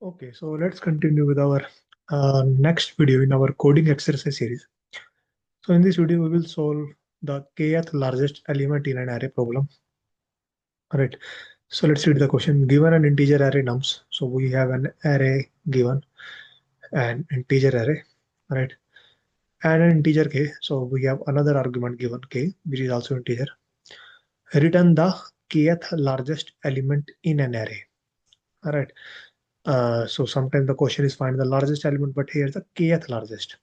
Okay, so let's continue with our next video in our coding exercise series. So in this video, we will solve the kth largest element in an array problem. All right. So let's read the question. Given an integer array nums, so we have an array given, an integer array, all right, and an integer k. So we have another argument given k, which is also integer. Return the kth largest element in an array. All right. So sometimes the question is find the largest element, but here is the kth largest.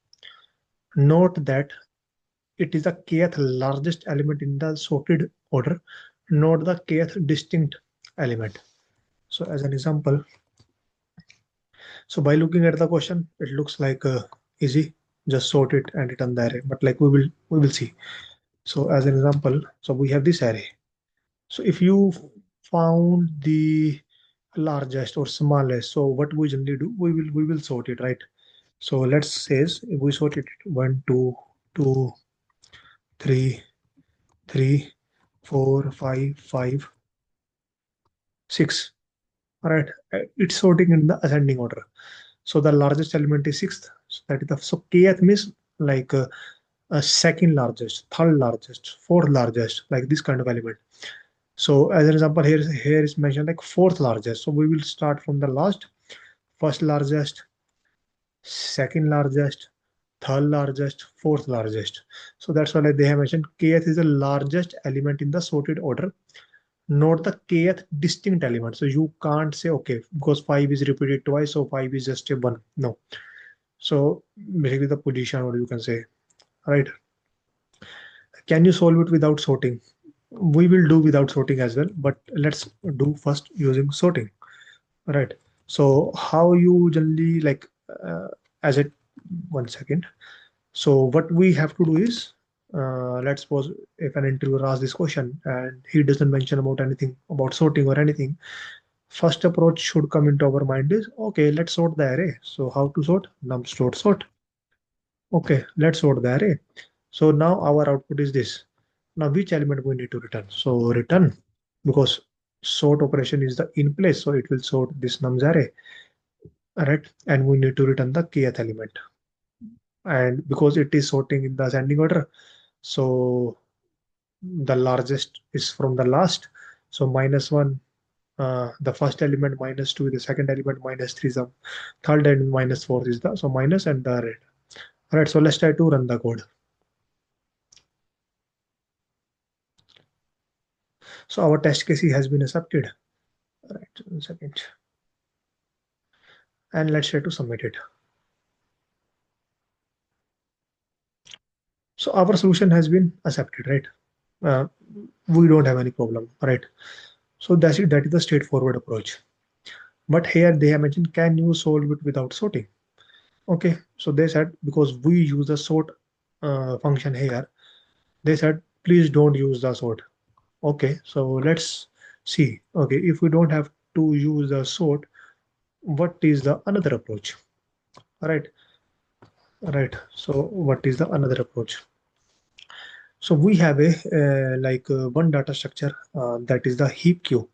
Note that it is the kth largest element in the sorted order, not the kth distinct element. So as an example, so by looking at the question, it looks like easy, just sort it and return the array. But like we will see. So as an example, so we have this array. So if you found the largest or smallest, so what we generally do, we will sort it, right? So let's say if we sort it 1, 2, 2, 3, 3, 4, 5, 5, 6. All right, it's sorting in the ascending order. So the largest element is sixth. So that is the so kth means like second largest, third largest, fourth largest, like this kind of element. So as an example, here is mentioned like fourth largest. So we will start from the last, first largest, second largest, third largest, fourth largest. So that's why like they have mentioned kth is the largest element in the sorted order, not the kth distinct element. So you can't say, okay, because 5 is repeated twice, so 5 is just a 1. No. So basically the position, or you can say, right? Can you solve it without sorting? We will do without sorting as well, but let's do first using sorting, right? So how you generally like, as it, 1 second. So what we have to do is, let's suppose if an interviewer asks this question and he doesn't mention about anything about sorting or anything, first approach should come into our mind is, okay, let's sort the array. So how to sort? Nums dot sort. Okay, let's sort the array. So now our output is this. Now which element we need to return? So return, because sort operation is the in place, so it will sort this nums array, right? And we need to return the kth element. And because it is sorting in the ascending order, so the largest is from the last. So -1, the first element, -2, the second element, -3, the third element, -4 is the, so minus and the red. All right, so let's try to run the code. So our test case has been accepted. All right, 1 second. And let's try to submit it. So our solution has been accepted, right? Uh, we don't have any problem, right? So that's it. That is the straightforward approach. But here they have mentioned, can you solve it without sorting? Okay, so they said because we use the sort function here, they said please don't use the sort. Okay, so let's see. Okay, if we don't have to use the sort, what is the another approach? All right, right. So what is the another approach? So we have a one data structure, that is the Heapq.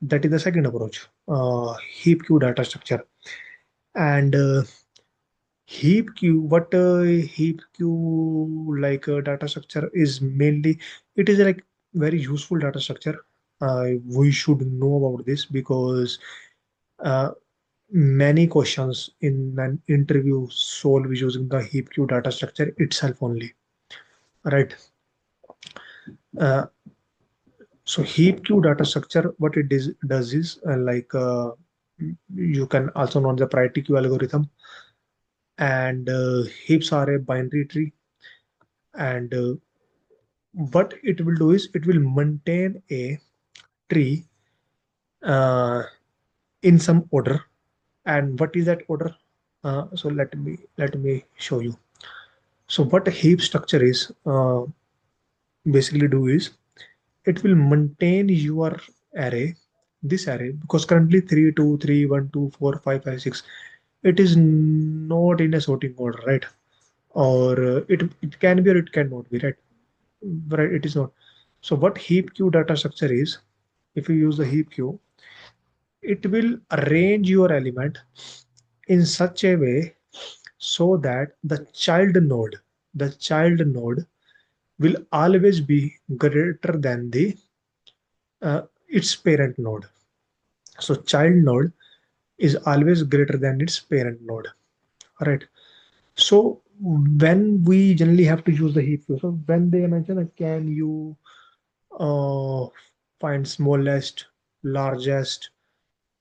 That is the second approach, Heapq data structure. And Heapq, what Heapq data structure is mainly, it is like very useful data structure. We should know about this because uh, many questions in an interview solve using the Heapq data structure itself only, right? Uh, so Heapq data structure, what does is you can also know the priority queue algorithm, and heaps are a binary tree, and what it will do is it will maintain a tree uh, in some order. And what is that order? So let me show you. So what a heap structure is basically do is it will maintain your array, this array, because currently 3 2 3 1 2 4 5 5 6, it is not in a sorting order, right? Or it can be or it cannot be, right? Right, it is not. So what Heapq data structure is, if you use the Heapq, it will arrange your element in such a way so that the child node will always be greater than the its parent node. So child node is always greater than its parent node. All right. So when we generally have to use the heap view, so when they mention that can you uh, find smallest, largest,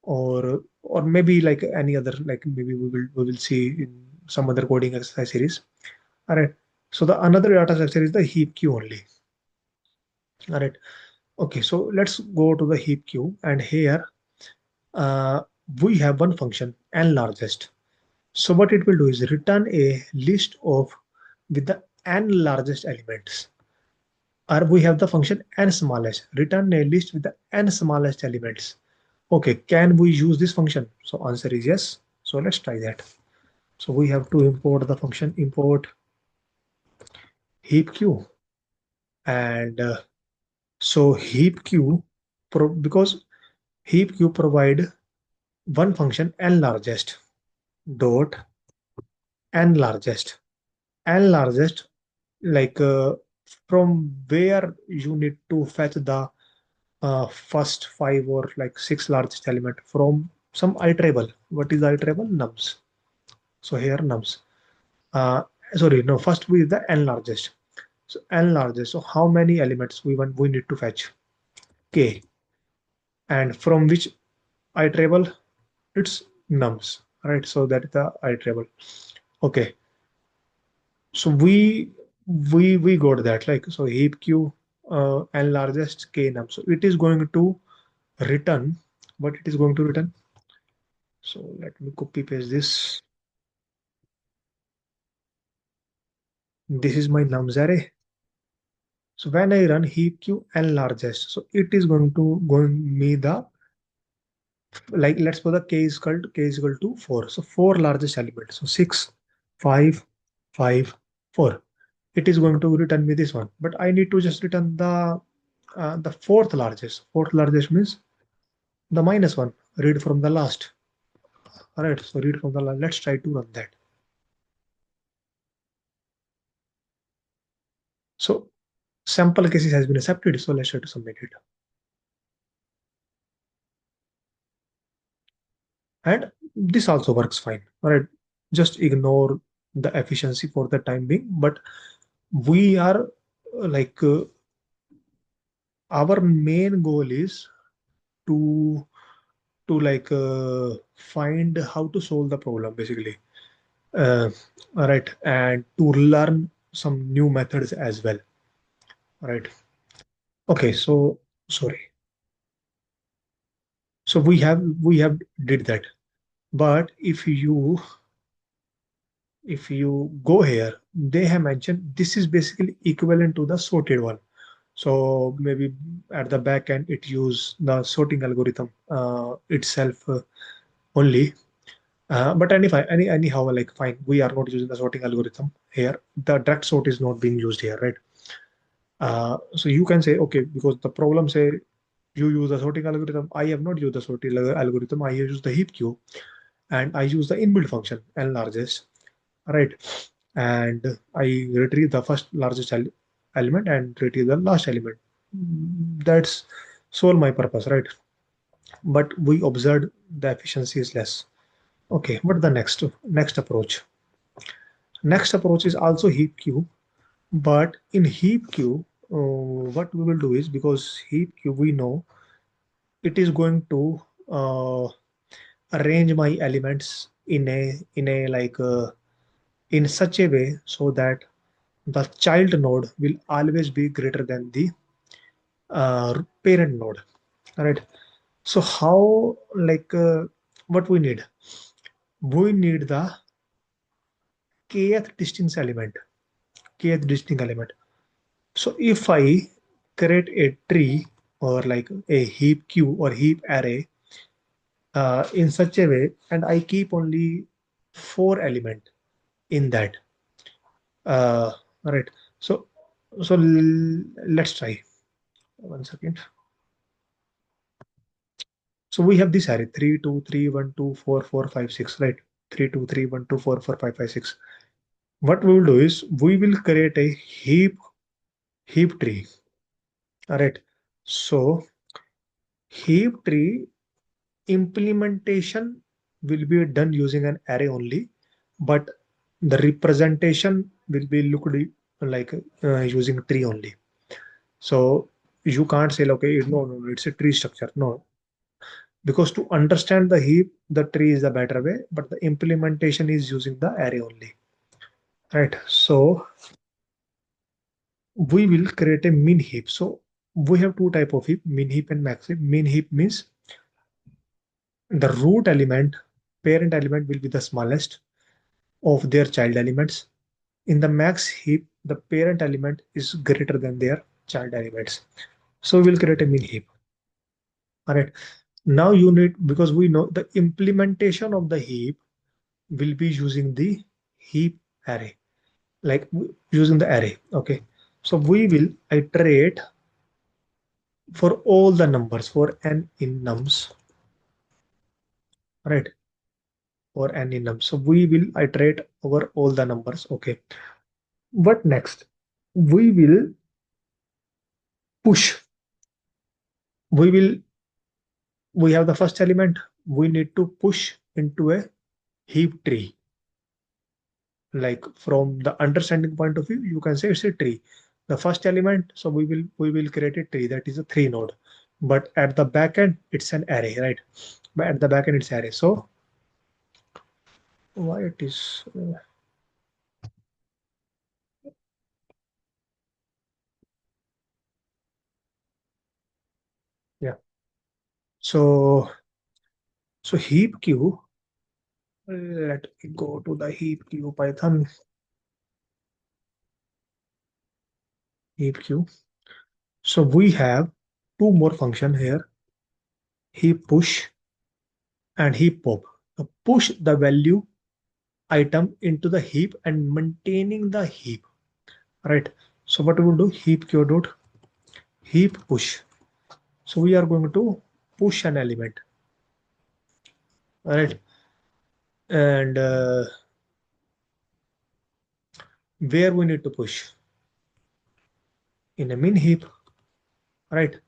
or maybe like any other, like maybe we will see in some other coding exercise series. All right. So the another data structure is the heap queue only. All right. Okay. So let's go to the heap queue, and here uh, we have one function n largest. So what it will do is return a list of with the n largest elements. Or we have the function n smallest. Return a list with the n smallest elements. Okay, can we use this function? So answer is yes. So let's try that. So we have to import the function import heapq, and so heapq because heapq provide one function n largest dot n largest n largest, like from where you need to fetch the first five or like six largest element from some iterable. What is the iterable? Nums. So here nums. Uh, sorry, no. First we the n largest. So n largest. So how many elements we need to fetch? K. And from which iterable? It's nums. Right. So that is the iterable. Okay. So we got that, like, so heap q and largest k num. So it is going to return what it is going to return. So let me copy paste this. This is my nums array. So when I run heap q and largest, so it is going me the, like, let's put the k is equal to 4. So four largest elements. So 6, 5, 5, 4. It is going to return me this one. But I need to just return the fourth largest. Fourth largest means the minus one. Read from the last. All right. So read from the last. Let's try to run that. So sample cases has been accepted. So let's try to submit it. And this also works fine. All right. Just ignore the efficiency for the time being. But we are like our main goal is to like find how to solve the problem basically. All right, and to learn some new methods as well. All right. Okay, so sorry. So we have did that. But if you go here, they have mentioned this is basically equivalent to the sorted one. So maybe at the back end it use the sorting algorithm itself only. But anyhow, like fine, we are not using the sorting algorithm here. The direct sort is not being used here, right? So you can say, okay, because the problem say you use the sorting algorithm. I have not used the sorting algorithm. I have used the heap queue, and I use the inbuilt function n largest, right? And I retrieve the first largest element and retrieve the last element. That's solve my purpose, right? But we observed the efficiency is less. Okay, what the next approach? Next approach is also heap queue, but in heap queue, what we will do is, because heap queue we know it is going to arrange my elements in a like in such a way so that the child node will always be greater than the parent node. All right. So how, like what we need? We need the kth distinct element. Kth distinct element. So if I create a tree or like a heap queue or heap array in such a way, and I keep only four element in that. All right. So let's try. One second. So we have this array 3, 2, 3, 1, 2, 4, 4, 5, 6, right? 3, 2, 3, 1, 2, 4, 4, 5, 5, 6. What we will do is we will create a heap tree. All right. So heap tree implementation will be done using an array only, but the representation will be looked like using tree only. So you can't say, okay, no, no, it's a tree structure. No, because to understand the heap, the tree is the better way, but the implementation is using the array only, right? So we will create a min heap. So we have two type of heap, min heap and max heap. Min heap means the root element, parent element will be the smallest of their child elements. In the max heap, the parent element is greater than their child elements. So we'll create a min heap. All right. Now you need, because we know the implementation of the heap will be using the heap array, like using the array. Okay. So we will iterate for all the numbers for n in nums, right? For n in nums. So we will iterate over all the numbers. Okay. What next? We will push. We will we have the first element. We need to push into a heap tree. Like from the understanding point of view, you can say it's a tree. The first element, so we will create a tree that is a 3 node. But at the back end, it's an array, right? But at the back end, it's array. So why it is yeah. So Heapq. Let me go to the Heapq Python. Heapq. So we have two more function here: heap push and heap pop. Push the value item into the heap and maintaining the heap, right? So what we will do, heapq dot heap push. So we are going to push an element, right? And where we need to push in a min heap, right?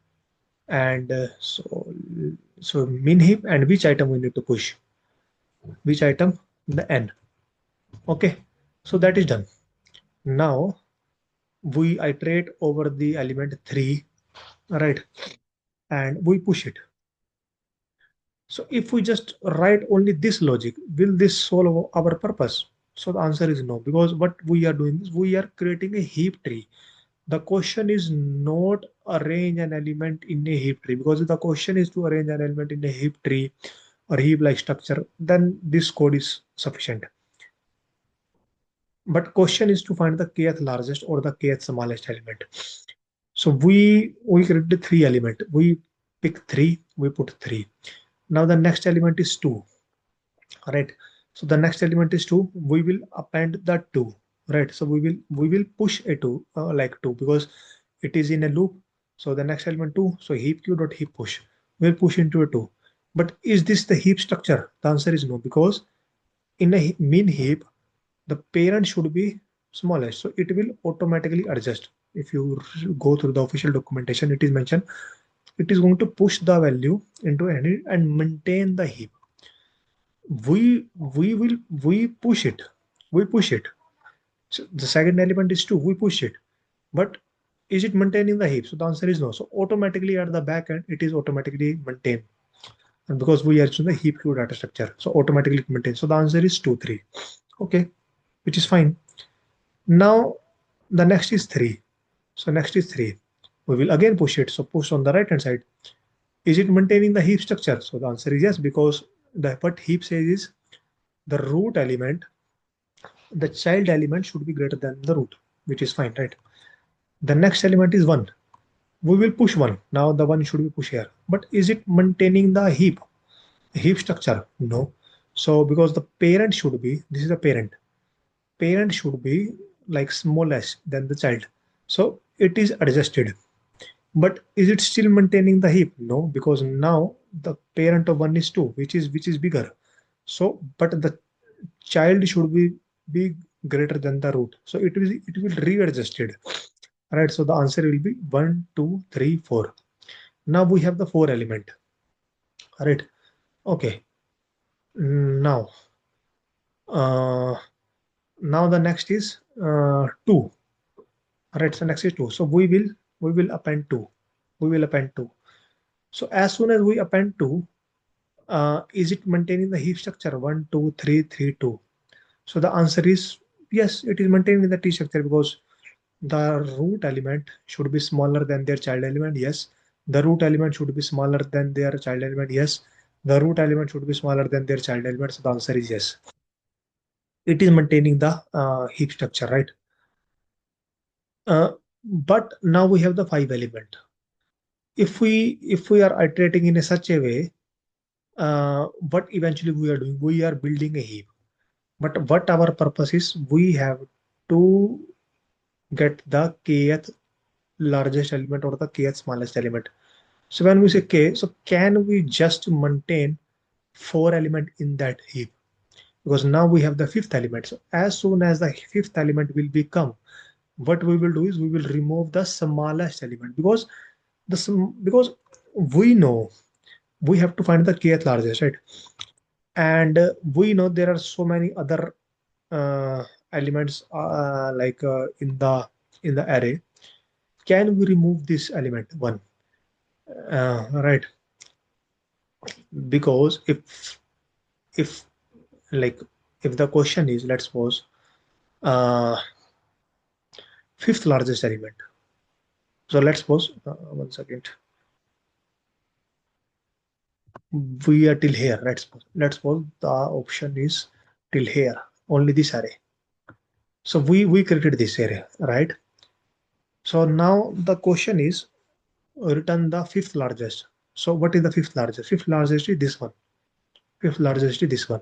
And so min heap, and which item we need to push, which item, the n. Okay, so that is done. Now we iterate over the element 3, right? And we push it. So if we just write only this logic, will this solve our purpose? So the answer is no, because what we are doing is we are creating a heap tree. The question is not arrange an element in a heap tree, because if the question is to arrange an element in a heap tree or heap like structure, then this code is sufficient. But question is to find the kth largest or the kth smallest element. So we create the 3 element. We pick 3, we put 3. Now the next element is 2. Right, so the next element is 2, we will append the 2, right? So we will push a 2, like 2, because it is in a loop. So the next element 2, so heapq dot heap push will push into a 2. But is this the heap structure? The answer is no, because in a min heap, the parent should be smallest, so it will automatically adjust. If you go through the official documentation, it is mentioned it is going to push the value into any and maintain the heap. We push it. So the second element is 2, we push it. But is it maintaining the heap? So the answer is no. So automatically at the back end, it is automatically maintained. And because we are using the heap queue data structure, so automatically it maintains. So the answer is 2, 3. Okay, which is fine. Now the next is 3. So next is 3. We will again push it. So push on the right hand side. Is it maintaining the heap structure? So the answer is yes, because what heap says is the root element, the child element should be greater than the root, which is fine, right? The next element is 1. We will push 1. Now the 1 should be pushed here. But is it maintaining the heap structure? No. So because the parent should be, this is the parent should be like smallest than the child. So it is adjusted. But is it still maintaining the heap? No, because now the parent of 1 is 2, which is bigger. So, but the child should be greater than the root. So it will readjusted. Right. So the answer will be 1, 2, 3, 4. Now we have the 4 element. Right. Okay. Now, uh, now the next is 2. Right. So next is 2. So we will append 2. We will append 2. So as soon as we append 2, is it maintaining the heap structure 1, 2, 3, 3, 2? So the answer is yes, it is maintaining the T structure because the root element should be smaller than their child element. Yes. The root element should be smaller than their child element. Yes. The root element should be smaller than their child element. So the answer is yes. It is maintaining the heap structure, right? Uh, but now we have the 5 element. If we are iterating in a such a way, what eventually we are doing, we are building a heap. But what our purpose is, we have to get the kth largest element or the kth smallest element. So when we say k, so can we just maintain 4 element in that heap? Because now we have the fifth element. So as soon as the fifth element will become, what we will do is we will remove the smallest element because because we know we have to find the kth largest, right? And we know there are so many other elements in the array. Can we remove this element one? Right? Because if like if the question is, let's suppose, uh, fifth largest element. So let's suppose 1 second. We are till here. Let's suppose the option is till here. Only this array. So we created this array, right? So now the question is return the fifth largest. So what is the fifth largest? Fifth largest is this one. Fifth largest is this one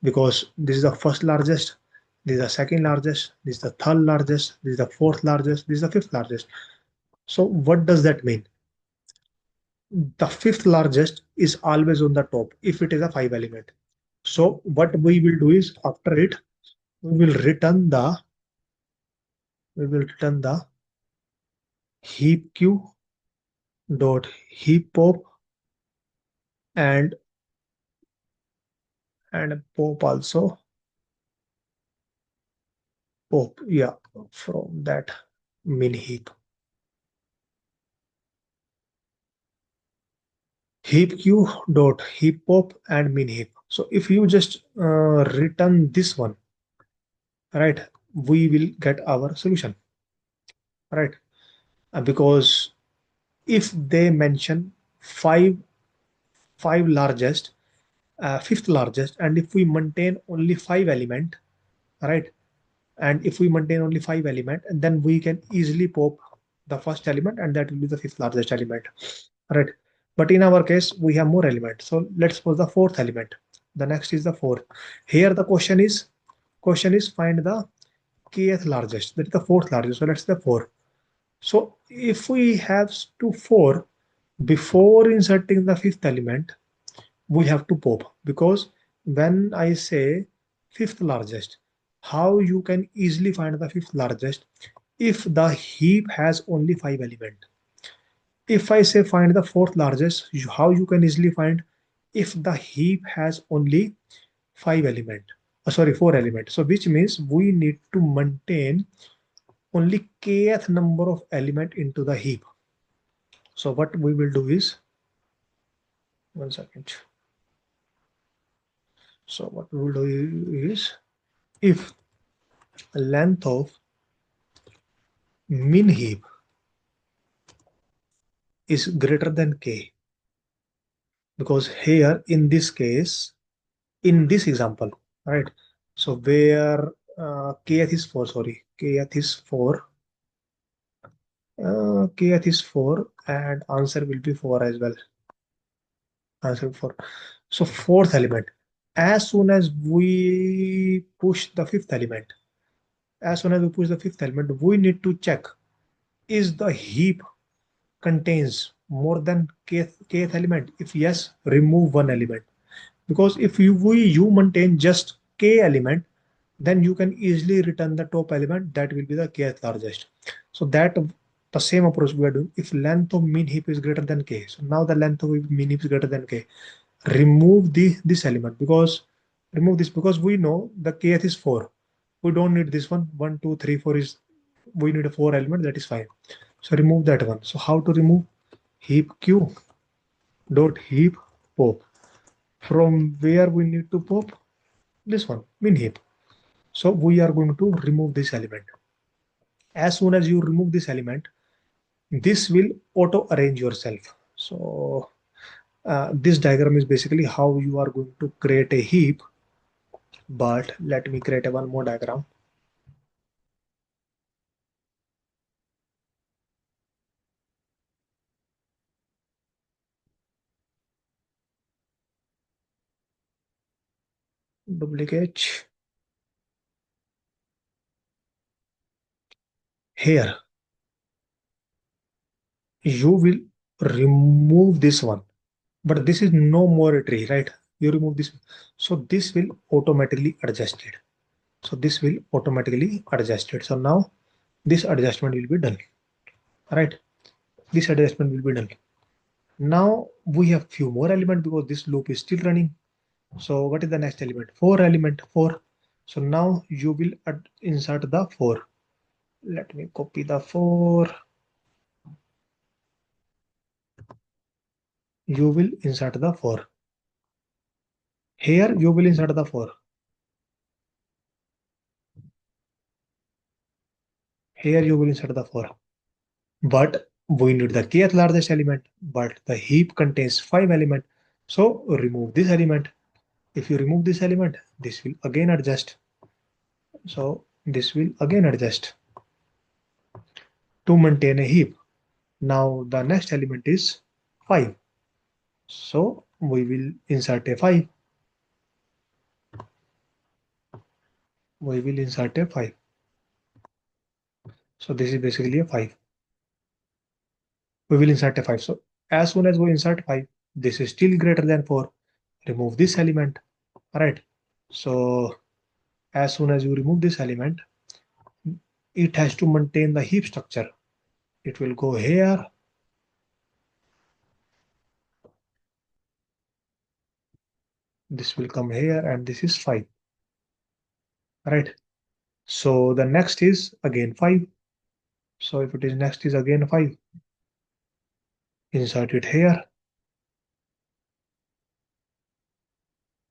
because this is the first largest, this is the second largest, this is the third largest, this is the fourth largest, this is the fifth largest. So what does that mean? The fifth largest is always on the top if it is a 5 element. So what we will do is after it, we will return the we will return the heapq dot heap pop and pop also pop, yeah, from that min heap. Heapq dot heap pop and min heap. So if you just return this one, right, we will get our solution, right? Because if they mention five largest, fifth largest, and if we maintain only 5 element, right, and if we maintain only 5 element, and then we can easily pop the first element and that will be the fifth largest element, right? But in our case we have more elements, so let's suppose the fourth element. The next is the fourth. Here the question is find the kth largest, that is the fourth largest. So let's say the 4. So if we have to 4 before inserting the fifth element, we have to pop, because when I say fifth largest, how you can easily find the fifth largest if the heap has only 5 element. If I say find the fourth largest, how you can easily find if the heap has only 5 element, sorry, 4 element. So which means we need to maintain only kth number of element into the heap. So what we will do is, 1 second. So what we will do is, if length of min heap is greater than k, because here in this case, in this example, right, so where kth is 4, sorry, kth is 4, kth is 4 and answer will be 4 as well, answer 4. So fourth element, as soon as we push the fifth element, we need to check, is the heap contains more than kth element? If yes, remove one element. Because if you maintain just k element, then you can easily return the top element that will be the kth largest. So that the same approach we are doing. If length of mean heap is greater than k, so now the length of mean heap is greater than k. Remove this element, because remove this, because we know the kth is 4. We don't need this one. 1 2 3 4 is, we need a 4 element, that is fine. So remove that one. So how to remove? Heap q dot heap pop. From where we need to pop? This one, min heap. So we are going to remove this element. As soon as you remove this element, this will auto arrange yourself. So this diagram is basically how you are going to create a heap. But let me create a one more diagram. Duplicate. Here you will remove this one, but this is no more a tree, right? You remove this, so this will automatically adjust it. So this will automatically adjust it. So now this adjustment will be done, right? This adjustment will be done. Now we have few more elements because this loop is still running. So what is the next element? 4 element, 4. So now you will insert the 4. Let me copy the 4. You will insert the 4. Here you will insert the 4. Here you will insert the 4. But we need the kth largest element. But the heap contains 5 elements. So remove this element. If you remove this element, this will again adjust. So this will again adjust to maintain a heap. Now the next element is 5. So we will insert a 5. We will insert a 5. So this is basically a 5. We will insert a 5. So as soon as we insert 5, this is still greater than 4. Remove this element. Right. So as soon as you remove this element, it has to maintain the heap structure. It will go here. This will come here, and this is 5. Right. So the next is again 5. So if it is next is again 5, insert it here.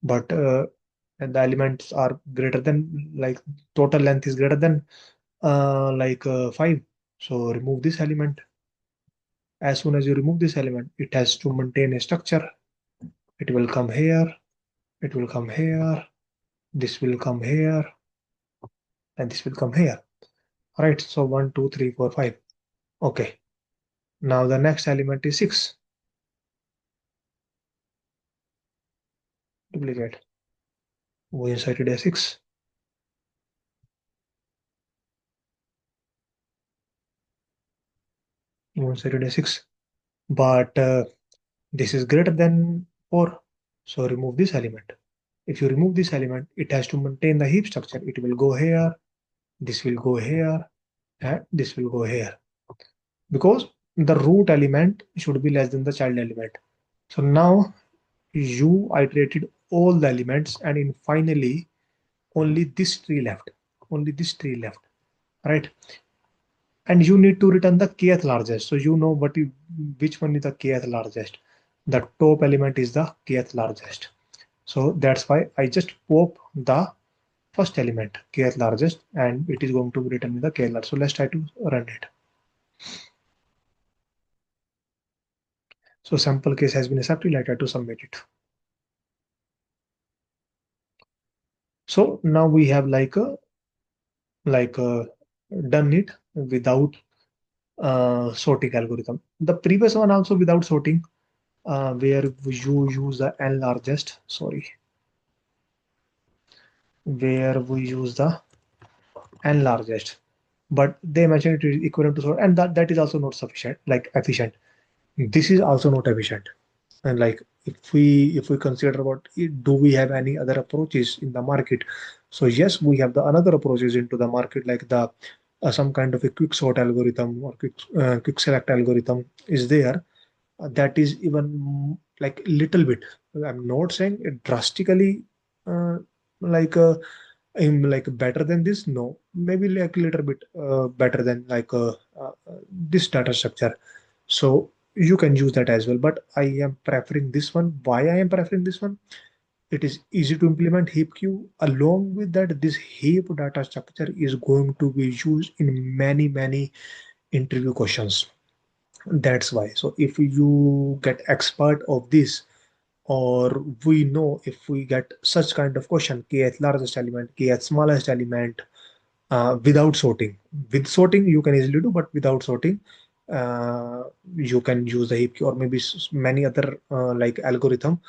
But and the elements are greater than, like, total length is greater than 5. So remove this element. As soon as you remove this element, it has to maintain a structure. It will come here. It will come here. This will come here, and this will come here. Right. So 1 2 3 4 5. Okay. Now the next element is 6. Duplicate. We inserted a 6. We inserted a 6. But this is greater than 4. So remove this element. If you remove this element, it has to maintain the heap structure. It will go here, this will go here, and this will go here. Because the root element should be less than the child element. So now you iterated all the elements, and in finally only this tree left. Only this tree left. Right? And you need to return the kth largest. So you know which one is the kth largest. The top element is the kth largest. So that's why I just pop the first element, kth largest, and it is going to be written in the kth largest. So let's try to run it. So sample case has been accepted. I try to submit it. So now we have like done it without sorting algorithm. The previous one also without sorting, where you use the n largest. Sorry, where we use the n largest, but they mentioned it is equivalent to sort, and that is also not sufficient, like efficient. This is also not efficient. And like if we consider about it, do we have any other approaches in the market? So yes, we have the another approaches into the market, like the some kind of a quick sort algorithm or quick select algorithm is there. That is even like little bit. I'm not saying it drastically like like better than this. No, maybe like a little bit better than like this data structure. So you can use that as well. But I am preferring this one. Why I am preferring this one? It is easy to implement Heapq. Along with that, this heap data structure is going to be used in many interview questions. That's why. So if you get expert of this, or we know if we get such kind of question, kth largest element, kth smallest element, without sorting. With sorting you can easily do, but without sorting you can use the heap or maybe many other like algorithm.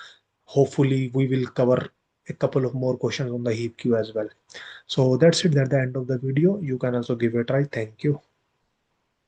Hopefully we will cover a couple of more questions on the heap as well. So that's it. At the end of the video, you can also give it a try. Thank you.